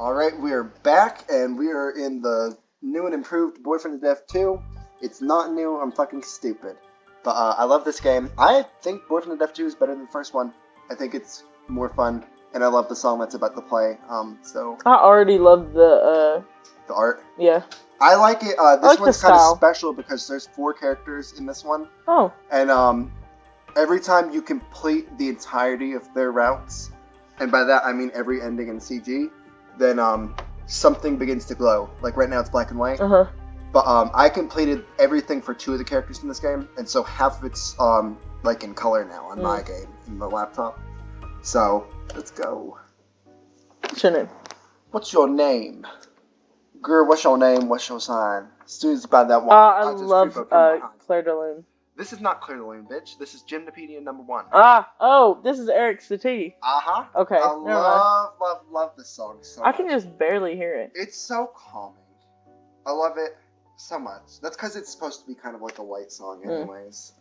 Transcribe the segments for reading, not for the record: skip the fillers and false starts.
Alright, we are back, and we are in the new and improved Boyfriend of Death 2. It's not new, I'm fucking stupid. But I love this game. I think Boyfriend of Death 2 is better than the first one. I think it's more fun, and I love the song that's about to play. So I already love the art. Yeah. I like it. This like one's kind of special because there's 4 characters in this one. Oh. And every time you complete the entirety of their routes, and by that I mean every ending in CG, then something begins to glow. Like right now it's black and white. Uh-huh. But I completed everything for 2 of the characters in this game, and so half of it's like in color now on my game in the laptop. So let's go. What's your name? What's your name? Girl, what's your name? What's your sign? As soon as you buy that one, I love Claire de Lune. This is not Claire de Lune, bitch. This is Gymnopedia #1. Oh, this is Eric Satie. Uh-huh. Okay, I love this song so much. I can just barely hear it. It's so calming. I love it so much. That's because it's supposed to be kind of like a light song anyways.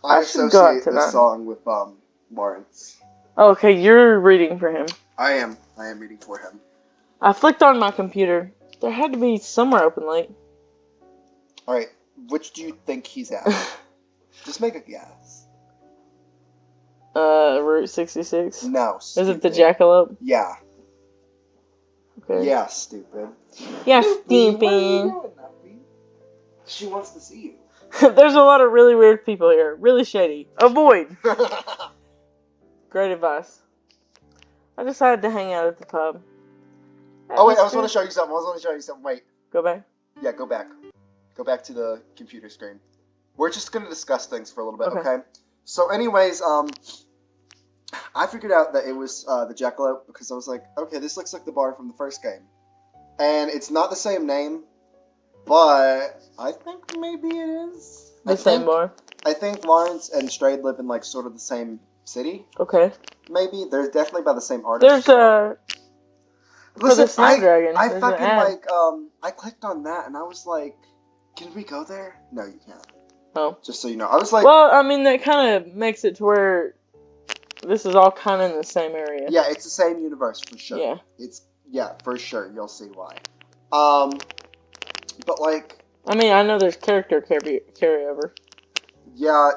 I associate this song with Lawrence. Okay, you're reading for him. I am reading for him. I flicked on my computer. There had to be somewhere open late. Alright, which do you think he's at? Just make a guess. Route 66? No, stupid. Is it the Jackalope? Yeah. Okay. Yeah, stupid. Yeah, What are you stupid. doing, Nuppy? She wants to see you. There's a lot of really weird people here. Really shady. Avoid. Great advice. I decided to hang out at the pub. Oh wait, I was going to show you something. Wait. Go back? Yeah, go back. Go back to the computer screen. We're just going to discuss things for a little bit, okay? So anyways, I figured out that it was the Jackalope because I was like, okay, this looks like the bar from the first game. And it's not the same name, but I think maybe it is. The same bar? I think Lawrence and Strayed live in like sort of the same city. Okay. Maybe. They're definitely by the same artist. There's Listen, for the Snapdragon. I fucking I clicked on that and I was like, can we go there? No, you can't. Oh. Just so you know. I was like... Well, I mean, that kind of makes it to where this is all kind of in the same area. Yeah, it's the same universe for sure. Yeah, for sure. You'll see why. But like... I mean, I know there's character carryover. Yeah,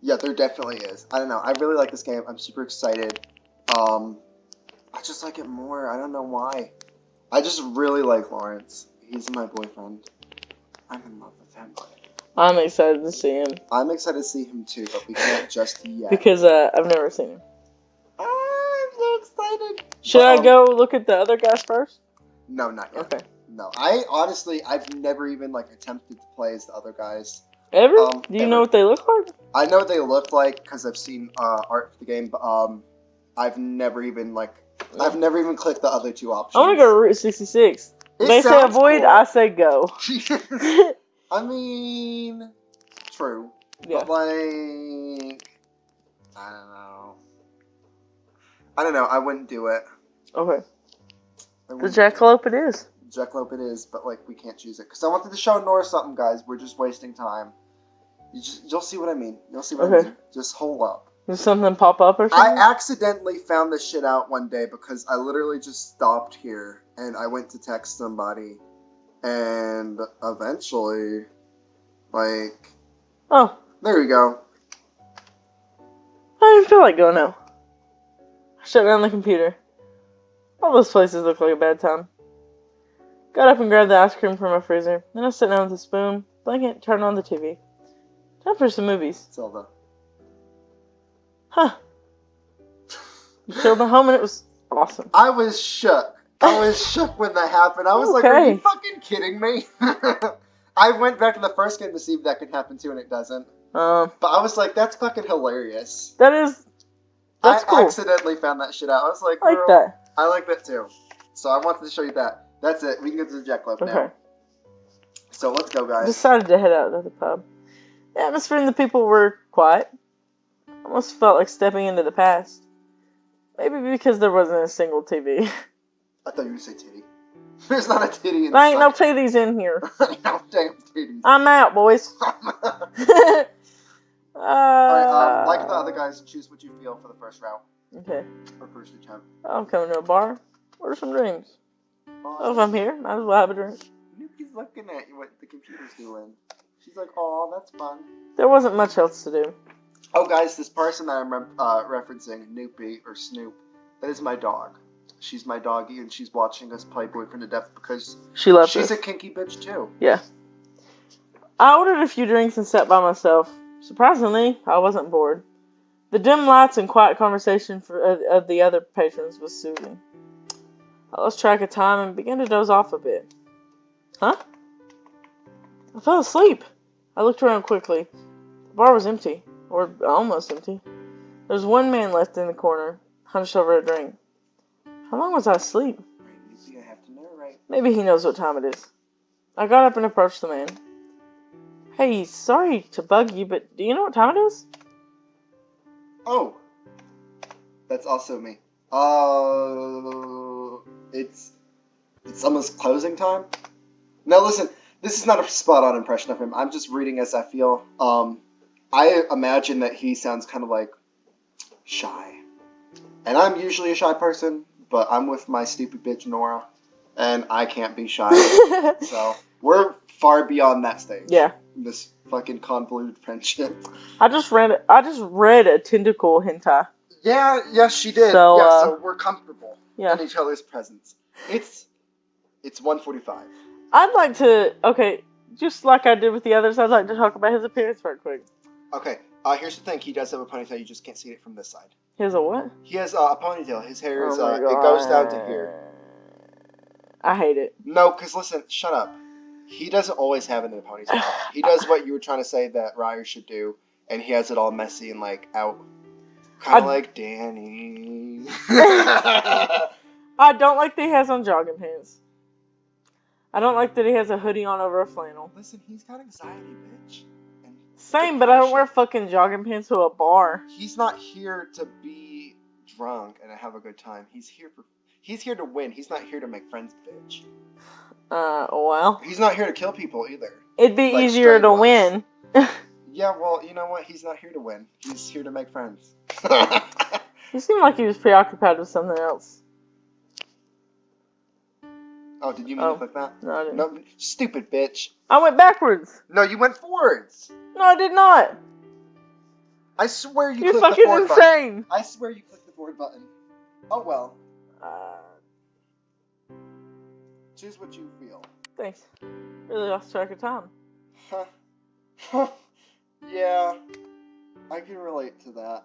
yeah, there definitely is. I don't know. I really like this game. I'm super excited. I just like it more. I don't know why. I just really like Lawrence. He's my boyfriend. I'm in love with him. I'm excited to see him. I'm excited to see him too, but we can't just yet. Because I've never seen him. I'm so excited. Should I go look at the other guys first? No, not yet. Okay. No, I've never even like attempted to play as the other guys. Ever? Do you know what they look like? I know what they look like because I've seen art for the game, but I've never even clicked the other 2 options. I want to go to Route 66. They say avoid, cool. I say go. I mean, true. Yeah. But like, I don't know. I wouldn't do it. Okay. The Jackalope it is. Jackalope it is, but like we can't choose it because I wanted to show Norah something, guys. We're just wasting time. You'll see what I mean. You'll see what I mean. Just hold up. Did something pop up or something? I accidentally found this shit out one day because I literally just stopped here and I went to text somebody, and eventually, like, oh, there we go. I don't even feel like going now. Shut down the computer. All those places look like a bad time. Got up and grabbed the ice cream from my freezer. Then I sat down with a spoon, blanket, turned on the TV. Time for some movies. Zelda. Huh. We chilled at home and it was awesome. I was shook. I was shook when that happened. I was like, are you fucking kidding me? I went back to the first game to see if that could happen too, and it doesn't. But I was like, that's fucking hilarious. That's cool. I accidentally found that shit out. I was like, I like that. I like that too. So I wanted to show you that. That's it. We can get to the Jackalope now. So let's go, guys. Decided to head out to the pub. The atmosphere and the people were quiet. Almost felt like stepping into the past. Maybe because there wasn't a single TV. I thought you would say titty. There's not a titty in there ain't no titties in here. No damn titties. I'm out, boys. Alright, like the other guys, choose what you feel for the first route. Okay. Or first attempt. I'm coming to a bar. What are some drinks? Oh, Oh, if I'm here, might as well have a drink. Nobody's looking at you, what the computer's doing. She's like, oh, that's fun. There wasn't much else to do. Oh, guys, this person that I'm referencing, Noopy, or Snoop, that is my dog. She's my doggy, and she's watching us play Boyfriend to Death because she's a kinky bitch, too. Yeah. I ordered a few drinks and sat by myself. Surprisingly, I wasn't bored. The dim lights and quiet conversation of the other patrons was soothing. I lost track of time and began to doze off a bit. Huh? I fell asleep. I looked around quickly. The bar was empty, or almost empty. There was one man left in the corner, hunched over a drink. How long was I asleep? I have to narrate. Maybe he knows what time it is. I got up and approached the man. Hey, sorry to bug you, but do you know what time it is? Oh, that's also me. It's almost closing time. Now listen, this is not a spot-on impression of him. I'm just reading as I feel. I imagine that he sounds kind of like shy, and I'm usually a shy person, but I'm with my stupid bitch Norah, and I can't be shy. So we're far beyond that stage. Yeah. This fucking convoluted friendship. I just read a tentacle hentai. Yeah, yes, she did. So, so we're comfortable in each other's presence. It's 1:45. I'd like to, just like I did with the others, I'd like to talk about his appearance right quick. Okay, here's the thing. He does have a ponytail. You just can't see it from this side. He has a what? He has a ponytail. His hair is, it goes down to here. I hate it. No, because listen, shut up. He doesn't always have it in a ponytail. He does what you were trying to say that Ryer should do, and he has it all messy and, like, out. Kind of like Danny. I don't like that he has on jogging pants. I don't like that he has a hoodie on over a flannel. Listen, he's got anxiety, bitch. And same, but I don't wear fucking jogging pants to a bar. He's not here to be drunk and have a good time. He's here to win. He's not here to make friends, bitch. Well. He's not here to kill people either. It'd be easier to win. Yeah, well, you know what? He's not here to win. He's here to make friends. He seemed like he was preoccupied with something else. Oh, did you mean to click that? No, I didn't. No, stupid bitch. I went backwards. No, you went forwards. No, I did not. I swear you You're clicked the forward button. You're fucking insane. I swear you clicked the forward button. Oh, well. Choose what you feel. Thanks. Really lost track of time. Huh. Yeah, I can relate to that.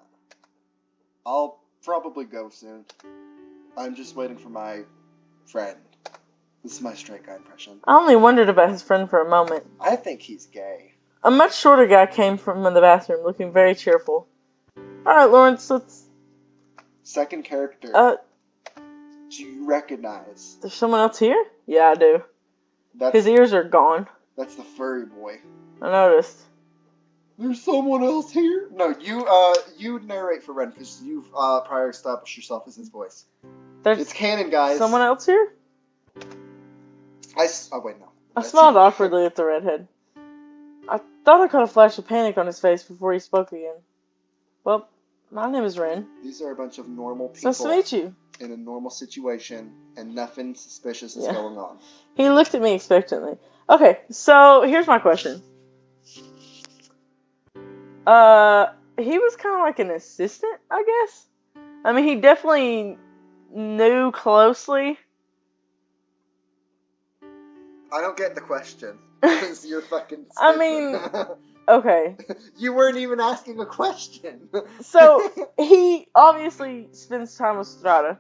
I'll probably go soon. I'm just waiting for my friend. This is my straight guy impression. I only wondered about his friend for a moment. I think he's gay. A much shorter guy came from the bathroom, looking very cheerful. Alright, Lawrence, let's... Second character. Do you recognize? There's someone else here? Yeah, I do. His ears are gone. That's the furry boy. I noticed. There's someone else here? No, you narrate for Ren, because you've prior established yourself as his voice. It's canon, guys. Someone else here? Oh, wait, no. I smiled awkwardly at the redhead. I thought I caught a flash of panic on his face before he spoke again. Well, my name is Ren. These are a bunch of normal people. Nice to meet you. In a normal situation, and nothing suspicious is going on. He looked at me expectantly. Okay, so here's my question. He was kind of like an assistant, I guess. I mean, he definitely knew closely. I don't get the question. Because you're fucking stupid. I mean, okay. You weren't even asking a question. So, he obviously spends time with Strata.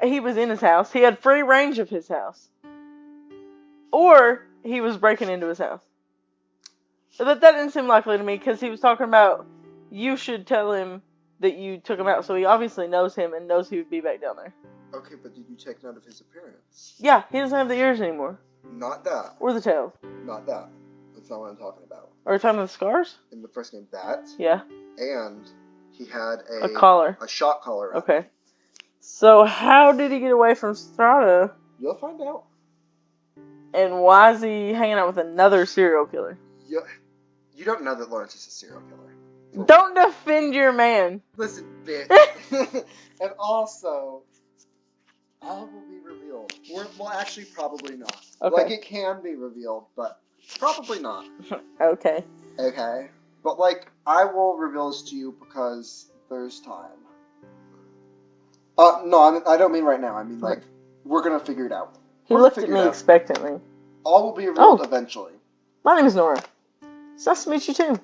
He was in his house. He had free range of his house. Or, he was breaking into his house. But that didn't seem likely to me, because he was talking about, you should tell him that you took him out, so he obviously knows him and knows he would be back down there. Okay, but did you take note of his appearance? Yeah, he doesn't have the ears anymore. Not that. Or the tails. Not that. That's not what I'm talking about. Are you talking about the scars? In the first name, that. Yeah. And he had a collar. A shock collar. Okay. So how did he get away from Strata? You'll find out. And why is he hanging out with another serial killer? You don't know that Lawrence is a serial killer. Don't defend your man. Listen, bitch. And also, All will be revealed. Or, well, actually, probably not. Okay. Like, it can be revealed, but probably not. Okay. Okay. But, like, I will reveal this to you because there's time. No, I don't mean right now. I mean, like, we're gonna figure it out. He looked at me expectantly. All will be revealed eventually. My name is Norah. It's nice to meet you, too.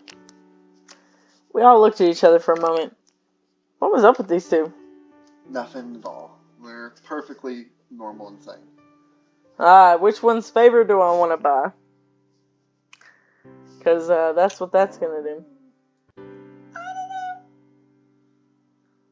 We all looked at each other for a moment. What was up with these two? Nothing at all. We're perfectly normal and sane. Which one's favor do I want to buy? Because that's what that's going to do.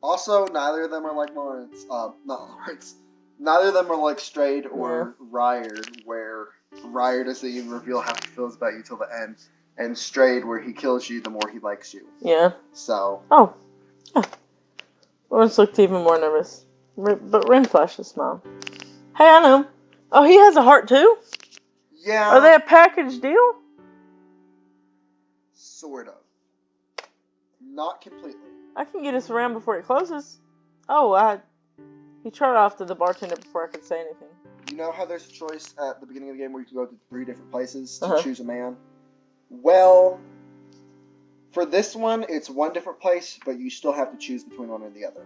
Also, neither of them are like Lawrence. Not Lawrence. Neither of them are like Strayed or Ryer, where Ryer doesn't even reveal how he feels about you till the end, and Strayed, where he kills you the more he likes you. Yeah. So. Oh. Yeah. Lawrence looked even more nervous, but Ren flashed a smile. Hey, I know. Oh, he has a heart too? Yeah. Are they a package deal? Sort of. Not completely. I can get us around before it closes. Oh, he trotted off to the bartender before I could say anything. You know how there's a choice at the beginning of the game where you can go to 3 different places to choose a man? Well, for this one, it's 1 different place, but you still have to choose between one and the other.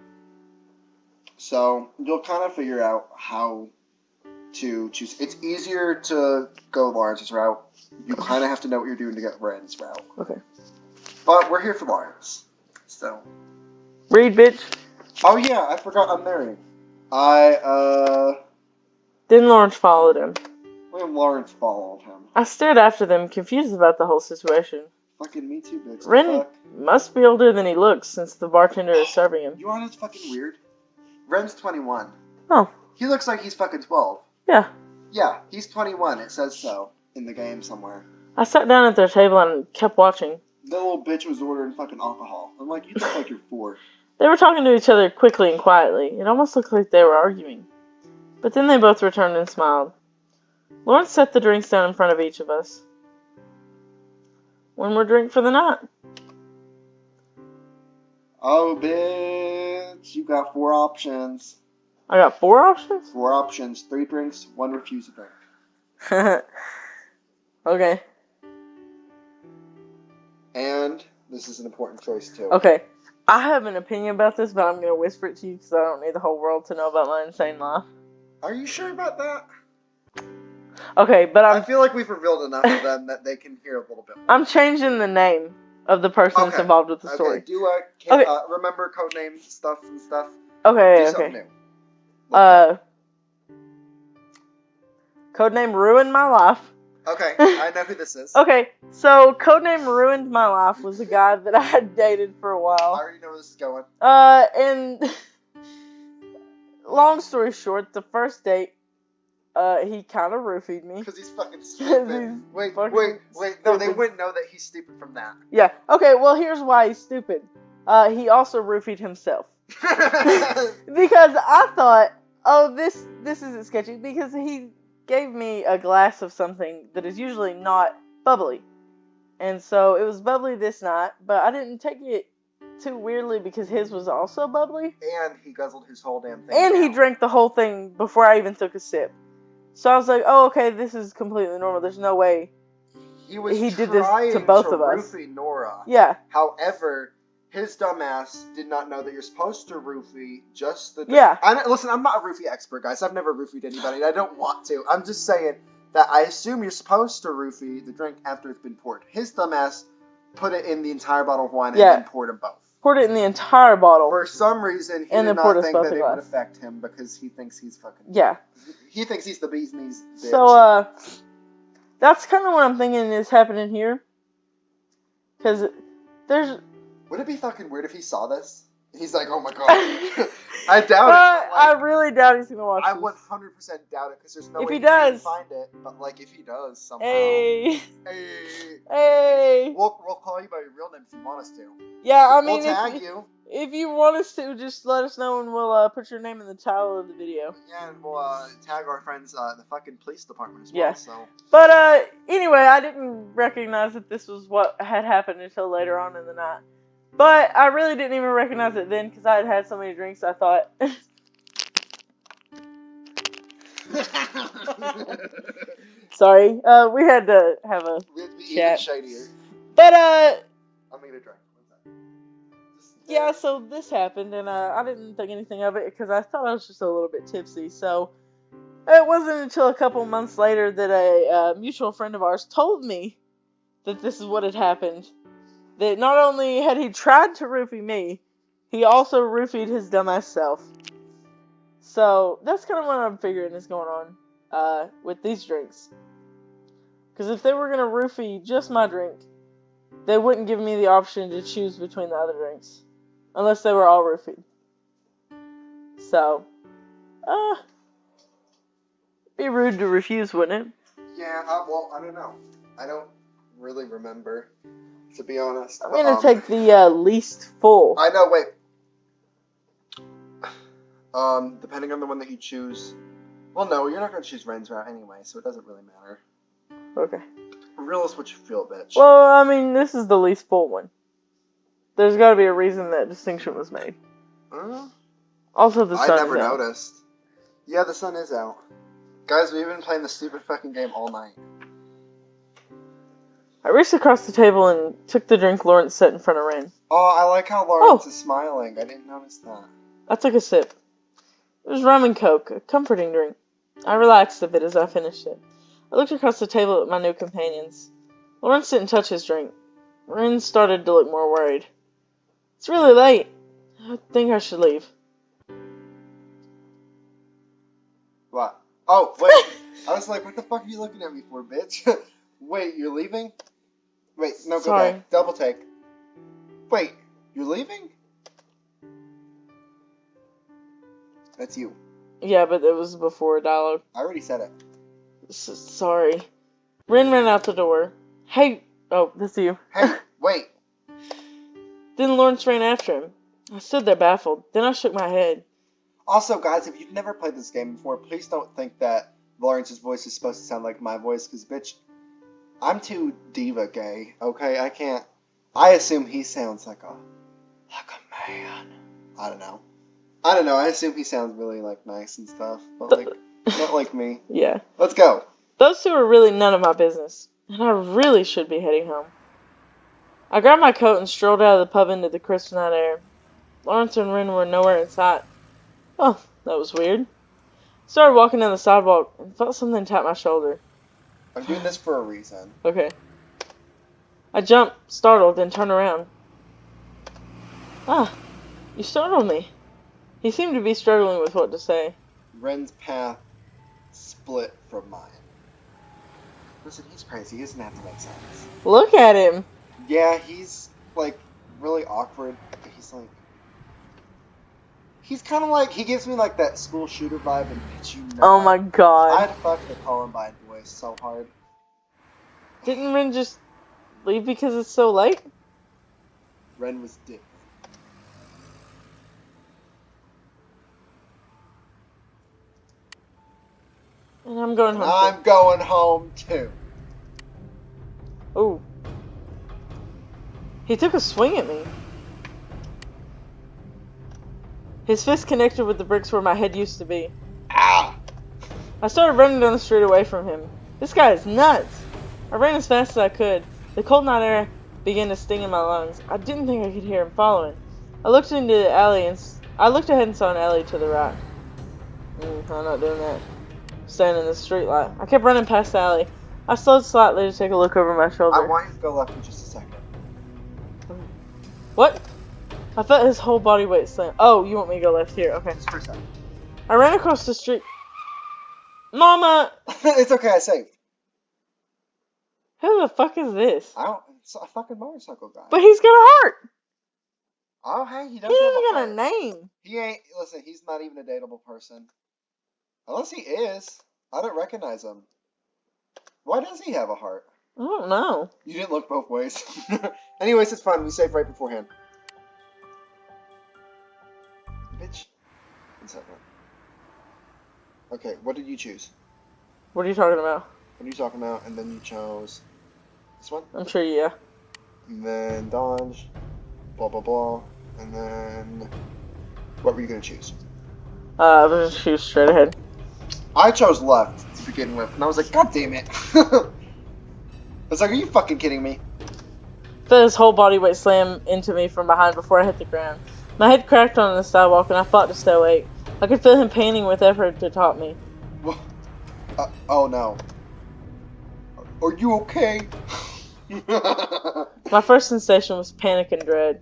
So, you'll kind of figure out how to choose. It's easier to go Lawrence's route. You kind of have to know what you're doing to get Ren's route. Okay. But we're here for Lawrence. So. Read, bitch. Oh yeah, I forgot I'm married. Then Lawrence followed him. When Lawrence followed him. I stared after them, confused about the whole situation. Fucking me too, bitch. Ren must be older than he looks, since the bartender is serving him. You know what's fucking weird? Ren's 21. Oh. He looks like he's fucking 12. Yeah. Yeah, he's 21. It says so in the game somewhere. I sat down at their table and kept watching. The little bitch was ordering fucking alcohol. I'm like, you look like you're 4. They were talking to each other quickly and quietly. It almost looked like they were arguing. But then they both returned and smiled. Lawrence set the drinks down in front of each of us. One more drink for the night. Oh, bitch. You got 4 options. I got 4 options? 4 options. 3 drinks, 1 refusal drink. Okay. And this is an important choice, too. Okay. I have an opinion about this, but I'm going to whisper it to you because I don't need the whole world to know about my insane life. Are you sure about that? Okay, but I feel like we've revealed enough of them that they can hear a little bit more. I'm changing the name of the person that's involved with the story. Okay, remember codename stuff and stuff? Okay, Do something new. Codename Ruined My Life. Okay, I know who this is. Okay, so Codename Ruined My Life was a guy that I had dated for a while. I already know where this is going. And long story short, the first date, he kind of roofied me. Because he's fucking stupid. Wait. No, they wouldn't know that he's stupid from that. Yeah. Okay, well, here's why he's stupid. He also roofied himself. Because I thought, oh, this isn't sketchy. Because he gave me a glass of something that is usually not bubbly. And so it was bubbly this night, but I didn't take it too weirdly because his was also bubbly. And he guzzled his whole damn thing. And he drank the whole thing before I even took a sip. So I was like, oh, okay, this is completely normal. There's no way he did this to both of us. Roofie Norah. Yeah. However, his dumbass did not know that you're supposed to roofie just the... Yeah. Listen, I'm not a roofie expert, guys. I've never roofied anybody, and I don't want to. I'm just saying that I assume you're supposed to roofie the drink after it's been poured. His dumbass put it in the entire bottle of wine and then poured them both. Poured it in the entire bottle. For some reason, he did not think that it would affect him because he thinks he's fucking... Yeah. He thinks he's the bee's knees bitch. So, that's kind of what I'm thinking is happening here. Because there's... Would it be fucking weird if he saw this? He's like, oh my god. I doubt it. I really doubt he's going to watch I this. 100% doubt it because there's no way he does, can find it. But, like, if he does somehow. Hey. We'll call you by your real name if you want us to. Yeah, I mean, we'll tag you. If you want us to, just let us know and we'll put your name in the title of the video. Yeah, and we'll tag our friends the fucking police department as well. Yeah. So. But anyway, I didn't recognize that this was what had happened until later on in the night. But I really didn't even recognize it then because I had had so many drinks. I thought Sorry, we had to have a chat. Shadier. But, I'm gonna drink. yeah, so this happened, and I didn't think anything of it because I thought I was just a little bit tipsy. So it wasn't until a couple months later that a mutual friend of ours told me that this is what had happened. That not only had he tried to roofie me, he also roofied his dumbass self. So that's kind of what I'm figuring is going on with these drinks. Because if they were going to roofie just my drink, they wouldn't give me the option to choose between the other drinks. Unless they were all roofied. So, be rude to refuse, wouldn't it? Yeah, well, I don't know. I don't really remember, to be honest. I'm going to take the least full. I know, wait. Depending on the one that you choose. Well, no, you're not going to choose Ren's route anyway, so it doesn't really matter. Okay. Real is what you feel, bitch. Well, I mean, this is the least full one. There's got to be a reason that distinction was made. Also, the sun I never is out. noticed. Yeah, the sun is out. Guys, we've been playing this stupid fucking game all night. I reached across the table and took the drink Lawrence set in front of Ren. Oh, I like how Lawrence is smiling. I didn't notice that. I took a sip. It was rum and coke, a comforting drink. I relaxed a bit as I finished it. I looked across the table at my new companions. Lawrence didn't touch his drink. Ren started to look more worried. It's really late. I think I should leave. What? Oh, wait. I was like, what the fuck are you looking at me for, bitch? Wait, you're leaving? Wait, no, go back. Double take. Wait, you're leaving? That's you. Yeah, but it was before dialogue. I already said it. Sorry. Ren ran out the door. Hey. Oh, that's you. Hey, wait. Then Lawrence ran after him. I stood there baffled. Then I shook my head. Also, guys, if you've never played this game before, please don't think that Lawrence's voice is supposed to sound like my voice, because, bitch, I'm too diva gay, okay? I can't... I assume he sounds like a man. I don't know. I assume he sounds really, like, nice and stuff, but, like, not like me. Yeah. Let's go. Those two are really none of my business, and I really should be heading home. I grabbed my coat and strolled out of the pub into the crisp night air. Lawrence and Ren were nowhere in sight. Oh, that was weird. I started walking down the sidewalk and felt something tap my shoulder. I'm doing this for a reason. Okay. I jumped, startled, then turned around. Ah, you startled me. He seemed to be struggling with what to say. Ren's path split from mine. Listen, he's crazy. He doesn't have to make sense. Look at him. Yeah, he's, like, really awkward. He's, like... He's kind of like... He gives me, like, that school shooter vibe and bitch, you know. Oh my god. I'd fuck the Columbine boys so hard. Didn't Ren just leave because it's so late? Ren was dick. And I'm going home. I'm going home, too. Ooh. He took a swing at me. His fist connected with the bricks where my head used to be. Ah! I started running down the street away from him. This guy is nuts. I ran as fast as I could. The cold night air began to sting in my lungs. I didn't think I could hear him following. I looked into the alley and I looked ahead and saw an alley to the right. I'm not doing that. Standing in the street light. I kept running past the alley. I slowed slightly to take a look over my shoulder. I want you to go left for just a second. What? I felt his whole body weight slam. Oh, you want me to go left here? Okay. Just for a second. I ran across the street. Mama! It's okay, I saved. Who the fuck is this? It's a fucking motorcycle guy. But he's got a heart! Oh, hey, he does He have ain't a got heart. a name. Listen, he's not even a dateable person. Unless he is. I don't recognize him. Why does he have a heart? I don't know. You didn't look both ways. Anyways, it's fine. We saved right beforehand. Bitch. 1 second. Okay, what did you choose? What are you talking about? What are you talking about? And then you chose this one? I'm sure, yeah. And then dodge. Blah, blah, blah. And then... What were you going to choose? I was just shoot straight ahead. I chose left to begin with, and I was like, God damn it. I was like, are you fucking kidding me? I felt his whole body weight slam into me from behind before I hit the ground. My head cracked on the sidewalk, and I fought to stay awake. I could feel him panting with effort to top me. Oh no. Are you okay? My first sensation was panic and dread.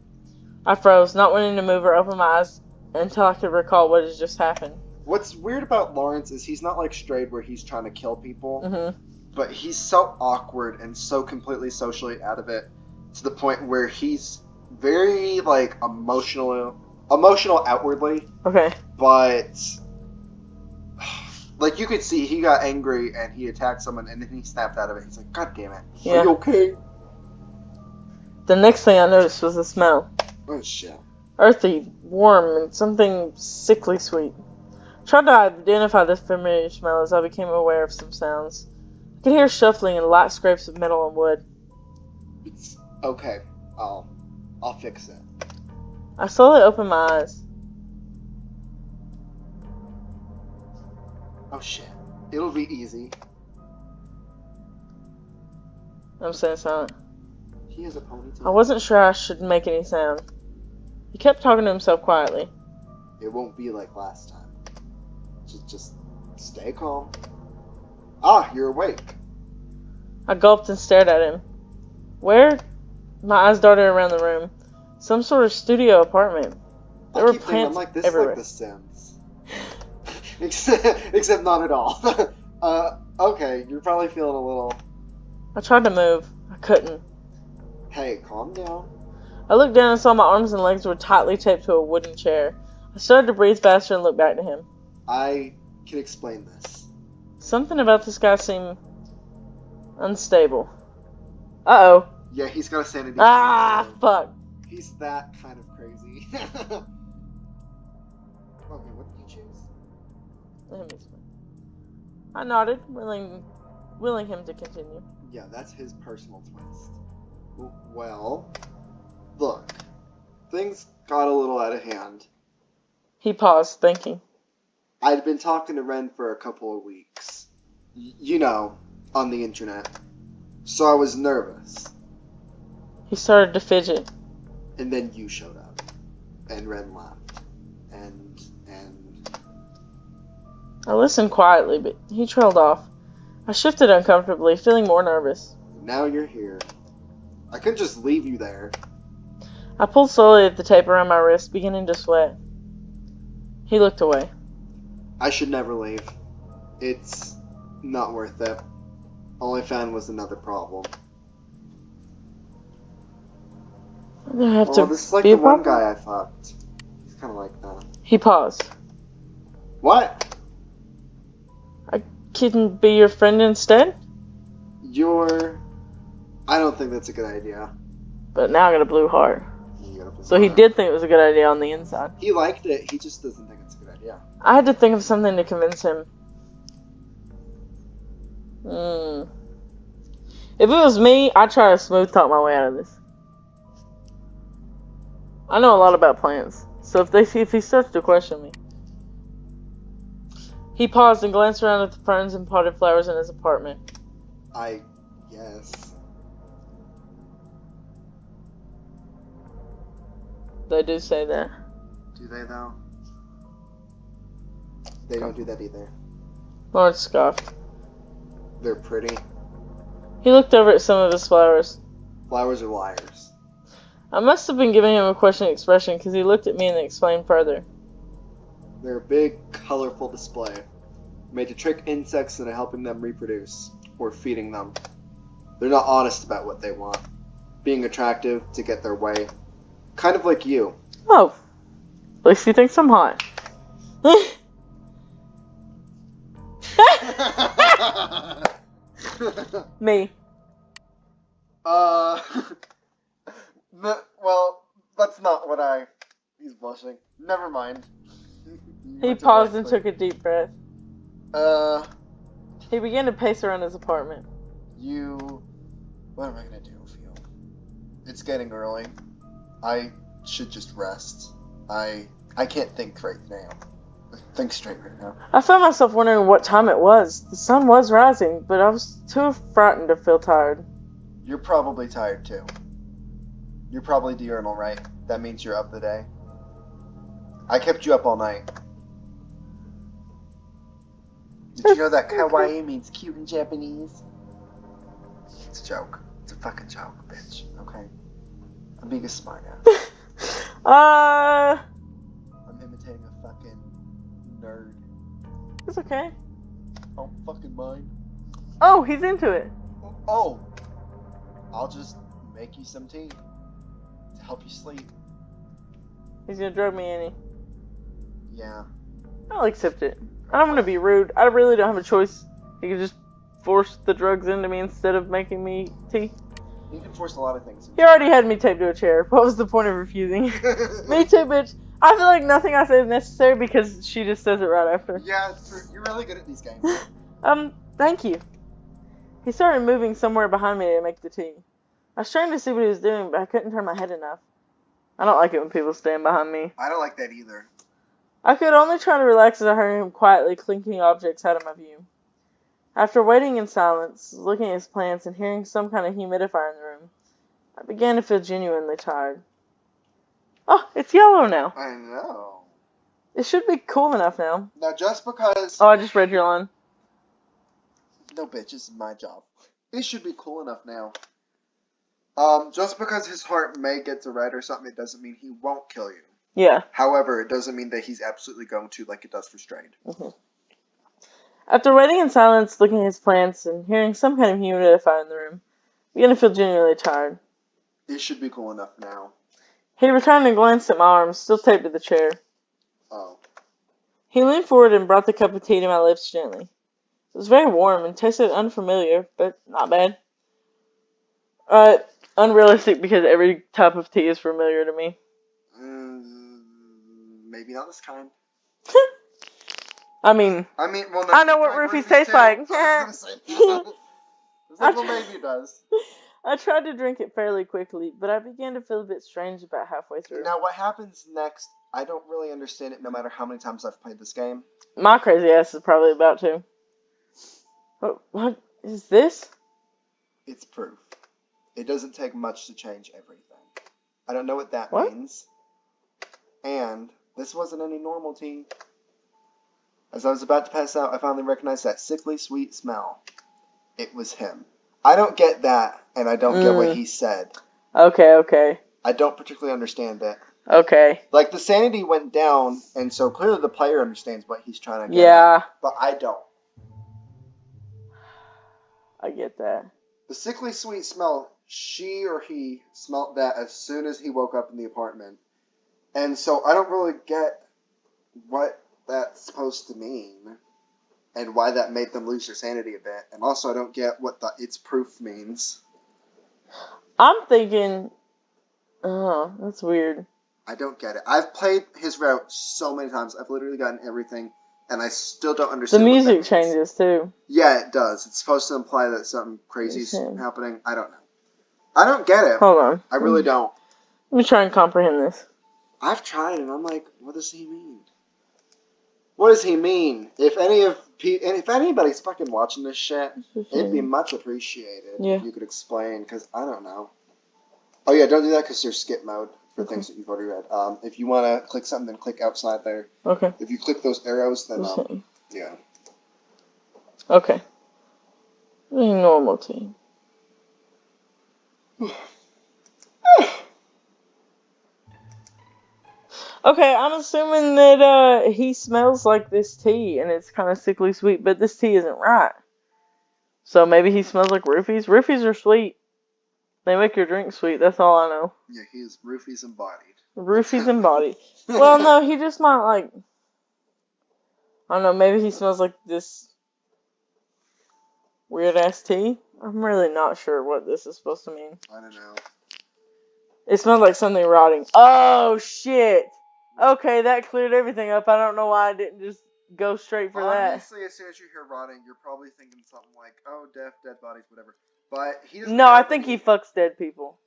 I froze, not wanting to move or open my eyes until I could recall what had just happened. What's weird about Lawrence is he's not like Strayed where he's trying to kill people, but he's so awkward and so completely socially out of it to the point where he's very like emotional outwardly. Okay. But like you could see he got angry and he attacked someone and then he snapped out of it. He's like, God damn it. Yeah. Are you okay? The next thing I noticed was the smell. Oh shit. Earthy, warm, and something sickly sweet. I tried to identify this familiar smell as I became aware of some sounds. I could hear shuffling and light scrapes of metal and wood. It's okay. I'll fix it. I slowly opened my eyes. Oh shit. It'll be easy. I'm staying silent. He has a ponytail. I wasn't sure I should make any sound. He kept talking to himself quietly. It won't be like last time. Just stay calm. Ah, you're awake. I gulped and stared at him. Where? My eyes darted around the room. Some sort of studio apartment. There were plants I'm like, this everywhere. is like The Sims. except not at all. Okay, you're probably feeling a little... I tried to move. I couldn't. Hey, calm down. I looked down and saw my arms and legs were tightly taped to a wooden chair. I started to breathe faster and look back to him. I can explain this. Something about this guy seemed unstable. Uh-oh. Yeah, he's got a sanity. Fuck. He's that kind of crazy. Okay, what did you choose? Let him explain. I nodded, willing him to continue. Yeah, that's his personal twist. Well, look, things got a little out of hand. He paused, thinking. I'd been talking to Ren for a couple of weeks. You know, on the internet. So I was nervous. He started to fidget. And then you showed up. And Ren left. And... I listened quietly, but he trailed off. I shifted uncomfortably, feeling more nervous. Now you're here. I couldn't just leave you there. I pulled slowly at the tape around my wrist, beginning to sweat. He looked away. I should never leave. It's not worth it. All I found was another problem. I'm gonna have to this is like be the a one problem? guy I fucked. He's kind of like that. He paused. What? I can be your friend instead? I don't think that's a good idea. But now I got a blue heart. You got a blue So he heart. did think it was a good idea on the inside. He liked it, he just doesn't think it's a good idea. I had to think of something to convince him. If it was me, I'd try to smooth talk my way out of this. I know a lot about plants, so if he starts to question me. He paused and glanced around at the ferns and potted flowers in his apartment. I guess. They do say that. Do they though? They don't do that either. Lawrence scoffed. They're pretty. He looked over at some of his flowers. Flowers are liars. I must have been giving him a questioning expression because he looked at me and explained further. They're a big, colorful display, made to trick insects into helping them reproduce, or feeding them. They're not honest about what they want, being attractive to get their way. Kind of like you. Oh, at least he thinks I'm hot. Me. Well, that's not what he's blushing. Never mind. He paused and took a deep breath. He began to pace around his apartment. What am I gonna do with you? It's getting early. I should just rest. I can't think right now. Think straight right now. I found myself wondering what time it was. The sun was rising, but I was too frightened to feel tired. You're probably tired too. You're probably diurnal, right? That means you're up the day. I kept you up all night. Did you know that kawaii means cute in Japanese? It's a joke. It's a fucking joke, bitch. Okay? I'm being a smartass. I'm imitating a fucking nerd. It's okay. Oh, fucking mine. Oh, he's into it. Oh! I'll just make you some tea to help you sleep. He's gonna drug me, ain't he? Yeah. I'll accept it. I don't want to be rude. I really don't have a choice. He could just force the drugs into me instead of making me tea. You can force a lot of things. He already had me taped to a chair. What was the point of refusing? Me too, bitch. I feel like nothing I say is necessary because she just says it right after. Yeah, it's true. You're really good at these games. Thank you. He started moving somewhere behind me to make the tea. I was trying to see what he was doing, but I couldn't turn my head enough. I don't like it when people stand behind me. I don't like that either. I could only try to relax as I heard him quietly clinking objects out of my view. After waiting in silence, looking at his plants, and hearing some kind of humidifier in the room, I began to feel genuinely tired. Oh, it's yellow now. I know. It should be cool enough now. Now, just because... Oh, I just read your line. No, bitch, this is my job. It should be cool enough now. Just because his heart may get to red or something, it doesn't mean he won't kill you. Yeah. However, it doesn't mean that he's absolutely going to, like it does restrained. Mm-hmm. After waiting in silence, looking at his plants, and hearing some kind of humidifier in the room, I began to feel genuinely tired. It should be cool enough now. He returned and glanced at my arms, still taped to the chair. Oh. He leaned forward and brought the cup of tea to my lips gently. It was very warm and tasted unfamiliar, but not bad. Unrealistic because every type of tea is familiar to me. Maybe not this kind. I mean, well, no, I know what roofies taste like. I was gonna say well, maybe it does. I tried to drink it fairly quickly, but I began to feel a bit strange about halfway through. Now, what happens next, I don't really understand it no matter how many times I've played this game. My crazy ass is probably about to. What is this? It's proof. It doesn't take much to change everything. I don't know what that means. And this wasn't any normal tea. As I was about to pass out, I finally recognized that sickly sweet smell. It was him. I don't get that, and I don't get what he said. Okay. I don't particularly understand it. Okay. Like, the sanity went down, and so clearly the player understands what he's trying to get at, but I don't. I get that. The sickly sweet smell, she or he smelt that as soon as he woke up in the apartment. And so I don't really get what that's supposed to mean and why that made them lose their sanity a bit. And also I don't get what the it's proof means. I'm thinking, oh, that's weird. I don't get it. I've played his route so many times. I've literally gotten everything, and I still don't understand the what that music means. changes, too. Yeah, it does. It's supposed to imply that something crazy is happening. I don't know. I don't get it. Hold on. I really don't. Let me try and comprehend this. I've tried, and I'm like, what does he mean? What does he mean? If anybody's fucking watching this shit, it'd be much appreciated if you could explain, because I don't know. Oh yeah, don't do that because there's skip mode for things that you've already read. If you want to click something, then click outside there. Okay. If you click those arrows, then yeah. Okay. Normal tea. Okay, I'm assuming that he smells like this tea, and it's kind of sickly sweet, but this tea isn't right. So maybe he smells like roofies. Roofies are sweet. They make your drink sweet, that's all I know. Yeah, he is roofies embodied. Roofies embodied. Well, no, he just might like... I don't know, maybe he smells like this weird-ass tea. I'm really not sure what this is supposed to mean. I don't know. It smells like something rotting. Oh, shit! Okay, that cleared everything up. I don't know why I didn't just go straight for that. Obviously, as soon as you hear rotting, you're probably thinking something like, oh, dead bodies, whatever. But he doesn't... No, I think he fucks dead people.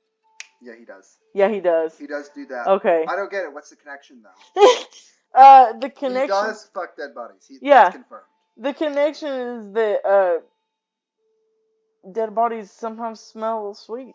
Yeah, he does. Yeah, he does. He does do that. Okay. I don't get it. What's the connection, though? The connection. He does fuck dead bodies. That's confirmed. The connection is that dead bodies sometimes smell sweet.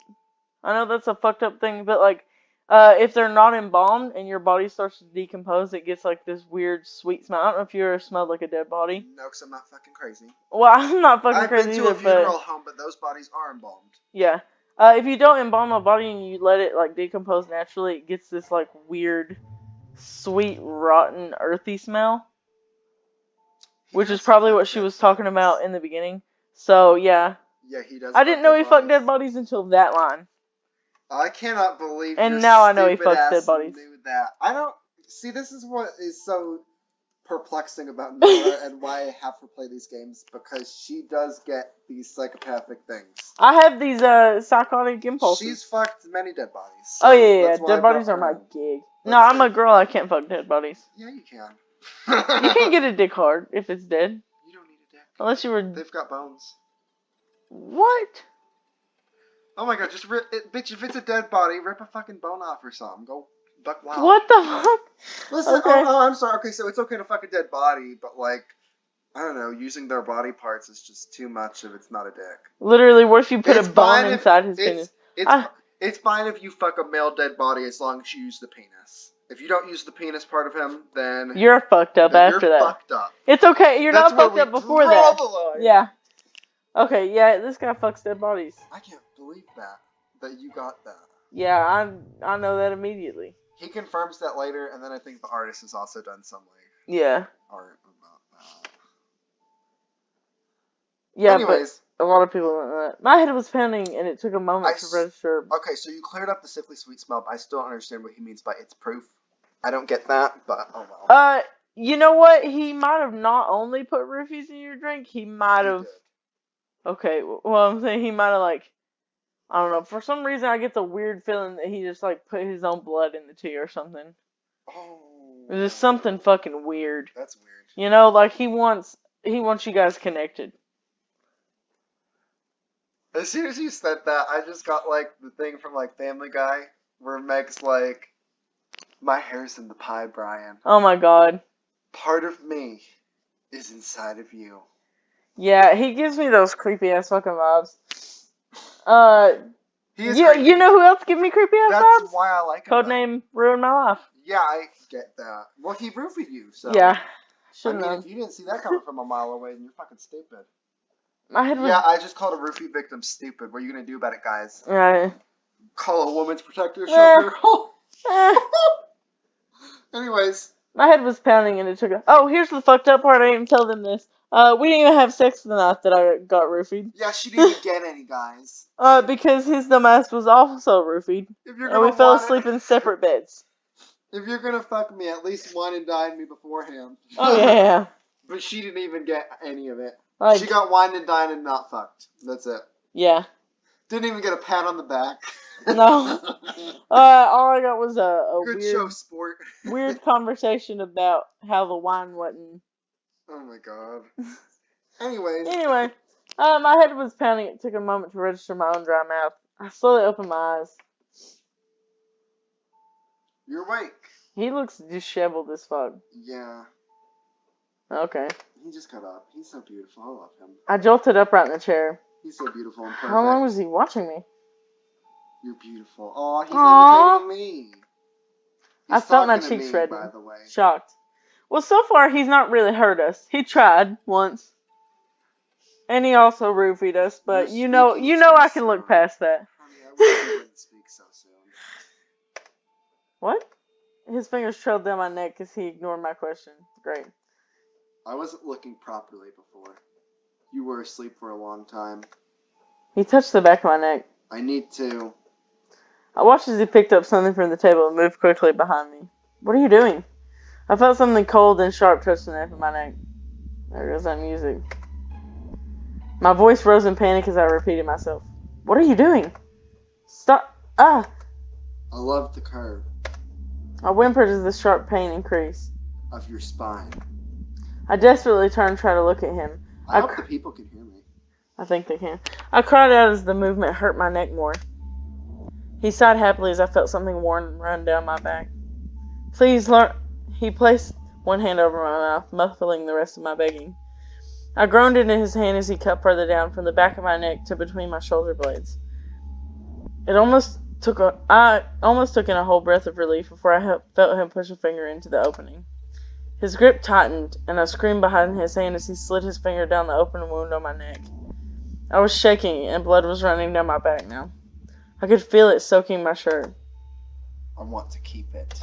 I know that's a fucked up thing, but like, if they're not embalmed and your body starts to decompose, it gets like this weird sweet smell. I don't know if you ever smelled like a dead body. No, because I'm not fucking crazy. Well, I'm not fucking crazy either. I've been to a funeral home, but those bodies are embalmed. Yeah. If you don't embalm a body and you let it like decompose naturally, it gets this like weird, sweet, rotten, earthy smell. Which is probably what she was talking about in the beginning. So, yeah. Yeah, he does. I didn't know he fucked dead bodies until that line. I cannot believe. And now I know he fucks dead bodies. Knew that. I don't see. This is what is so perplexing about Norah and why I have to play these games, because she does get these psychopathic things. I have these psychotic impulses. She's fucked many dead bodies. So yeah. Dead bodies are my gig. No, I'm a girl. I can't fuck dead bodies. Yeah, you can. You can't get a dick hard if it's dead. You don't need a dick. Unless you were. They've got bones. What? Oh my god, just rip it, bitch, if it's a dead body, rip a fucking bone off or something. Go buck wild. What the fuck? Listen, okay. I'm sorry. Okay, so it's okay to fuck a dead body, but like, I don't know, using their body parts is just too much if it's not a dick. Literally, what if you put a bone inside his penis? It's fine if you fuck a male dead body as long as you use the penis. If you don't use the penis part of him, then you're fucked up after that. You're fucked up. It's okay. You're not fucked up before that. The line. Yeah. Okay, yeah, this guy fucks dead bodies. I can't believe that you got that. Yeah, I know that immediately. He confirms that later, and then I think the artist has also done some yeah art about that. Yeah, anyways, but a lot of people don't know that. My head was pounding, and it took a moment to register. Okay, so you cleared up the sickly sweet smell, but I still don't understand what he means by it's proof. I don't get that, but oh well. You know what? He might have not only put roofies in your drink, he might have. Okay, well, I'm saying he might have, like, I don't know, for some reason I get the weird feeling that he just, like, put his own blood in the tea or something. Oh. There's something fucking weird. That's weird. You know, like, he wants you guys connected. As soon as you said that, I just got, like, the thing from, like, Family Guy, where Meg's like, my hair's in the pie, Brian. Oh my god. Part of me is inside of you. Yeah, he gives me those creepy ass fucking vibes. You know who else gives me creepy ass vibes? That's why I like him. Codename Ruined My Life. Yeah, I get that. Well, he roofied you, so. Yeah. If you didn't see that coming from a mile away, then you're fucking stupid. My head was... Yeah, I just called a roofie victim stupid. What are you gonna do about it, guys? Right. Call a woman's protector shelter. Anyways. My head was pounding and it took a... Oh, here's the fucked up part. I didn't even tell them this. We didn't even have sex the night that I got roofied. Yeah, she didn't even get any, guys. Because his dumbass was also roofied. And we fell asleep in separate beds. If you're gonna fuck me, at least wine and dine me beforehand. Oh, yeah. But she didn't even get any of it. Like, she got wine and dine and not fucked. That's it. Yeah. Didn't even get a pat on the back. No. All I got was a good weird, show, sport. weird conversation about how the wine wasn't. Oh my god. Anyways. Anyway, my head was pounding. It took a moment to register my own dry mouth. I slowly opened my eyes. You're awake. He looks disheveled as fuck. Yeah. Okay. He just got up. He's so beautiful. I love him. I jolted upright in the chair. He's so beautiful and perfect. How long was he watching me? You're beautiful. Oh, he's imitating me. I felt my cheeks redden. By the way. Shocked. Well, so far he's not really hurt us. He tried once. And he also roofied us, but you know I can look past that. Honey, I wish you wouldn't speak so soon. What? His fingers trailed down my neck because he ignored my question. Great. I wasn't looking properly before. You were asleep for a long time. He touched the back of my neck. I need to. I watched as he picked up something from the table and moved quickly behind me. What are you doing? I felt something cold and sharp touch the nape of my neck. There goes that music. My voice rose in panic as I repeated myself. What are you doing? Stop. Ah! I love the curve. I whimpered as the sharp pain increased. Of your spine. I desperately turned to try to look at him. I hope the people can hear me. I think they can. I cried out as the movement hurt my neck more. He sighed happily as I felt something warm run down my back. Please learn. He placed one hand over my mouth, muffling the rest of my begging. I groaned into his hand as he cut further down from the back of my neck to between my shoulder blades. I almost took in a whole breath of relief before I felt him push a finger into the opening. His grip tightened, and I screamed behind his hand as he slid his finger down the open wound on my neck. I was shaking, and blood was running down my back now. I could feel it soaking my shirt. I want to keep it.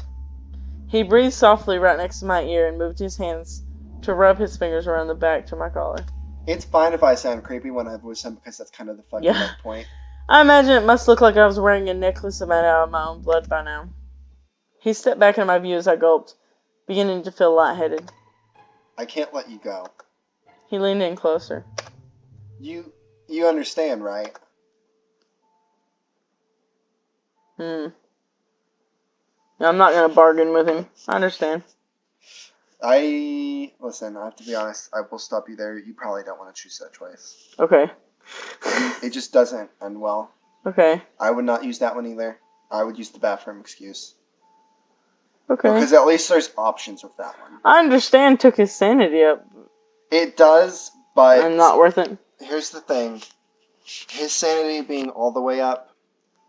He breathed softly right next to my ear and moved his hands to rub his fingers around the back to my collar. It's fine if I sound creepy when I voice him because that's kind of the fucking point. I imagine it must look like I was wearing a necklace made out of my own blood by now. He stepped back into my view as I gulped, beginning to feel lightheaded. I can't let you go. He leaned in closer. You understand, right? Yeah, I'm not going to bargain with him. I understand. Listen, I have to be honest, I will stop you there. You probably don't want to choose that choice. Okay. It just doesn't end well. Okay. I would not use that one either. I would use the bathroom excuse. Okay. Because at least there's options with that one. I understand took his sanity up. It does, but... And not worth it. Here's the thing. His sanity being all the way up...